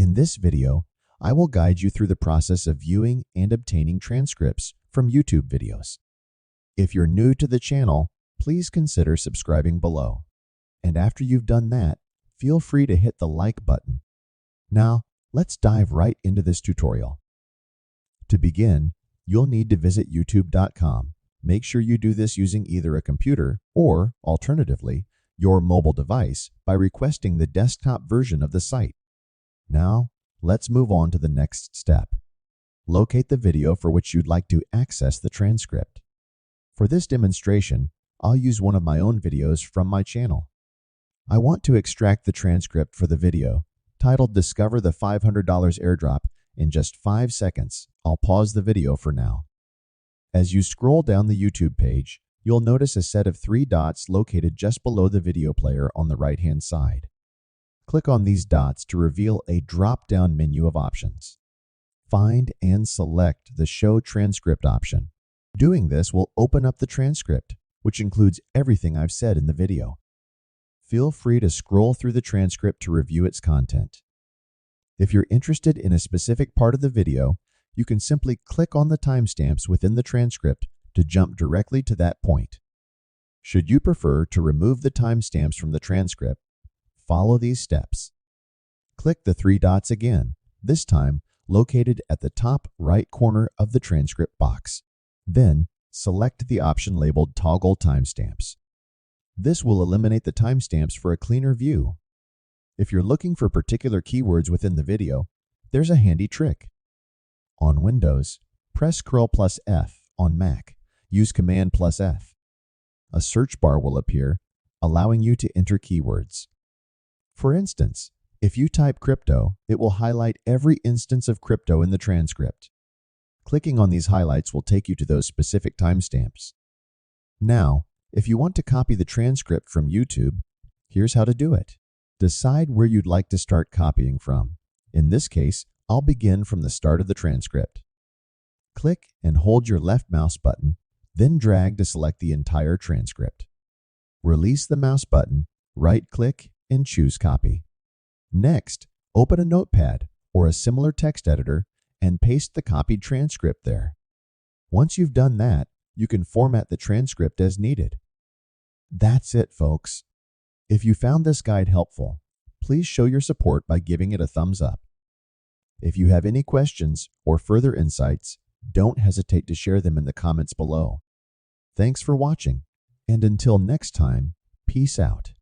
In this video, I will guide you through the process of viewing and obtaining transcripts from YouTube videos. If you're new to the channel, please consider subscribing below. And after you've done that, feel free to hit the like button. Now, let's dive right into this tutorial. To begin, you'll need to visit youtube.com. Make sure you do this using either a computer or, alternatively, your mobile device by requesting the desktop version of the site. Now, let's move on to the next step. Locate the video for which you'd like to access the transcript. For this demonstration, I'll use one of my own videos from my channel. I want to extract the transcript for the video, titled Discover the $500 Airdrop in just 5 seconds. I'll pause the video for now. As you scroll down the YouTube page, you'll notice a set of 3 dots located just below the video player on the right-hand side. Click on these dots to reveal a drop-down menu of options. Find and select the Show Transcript option. Doing this will open up the transcript, which includes everything I've said in the video. Feel free to scroll through the transcript to review its content. If you're interested in a specific part of the video, you can simply click on the timestamps within the transcript to jump directly to that point. Should you prefer to remove the timestamps from the transcript, follow these steps. Click the 3 dots again, this time located at the top right corner of the transcript box. Then, select the option labeled Toggle Timestamps. This will eliminate the timestamps for a cleaner view. If you're looking for particular keywords within the video, there's a handy trick. On Windows, press Ctrl+F. On Mac, use Command+F. A search bar will appear, allowing you to enter keywords. For instance, if you type crypto, it will highlight every instance of crypto in the transcript. Clicking on these highlights will take you to those specific timestamps. Now, if you want to copy the transcript from YouTube, here's how to do it. Decide where you'd like to start copying from. In this case, I'll begin from the start of the transcript. Click and hold your left mouse button, then drag to select the entire transcript. Release the mouse button, right-click, and choose Copy. Next, open a notepad or a similar text editor and paste the copied transcript there. Once you've done that, you can format the transcript as needed. That's it, folks. If you found this guide helpful, please show your support by giving it a thumbs up. If you have any questions or further insights, don't hesitate to share them in the comments below. Thanks for watching, and until next time, peace out.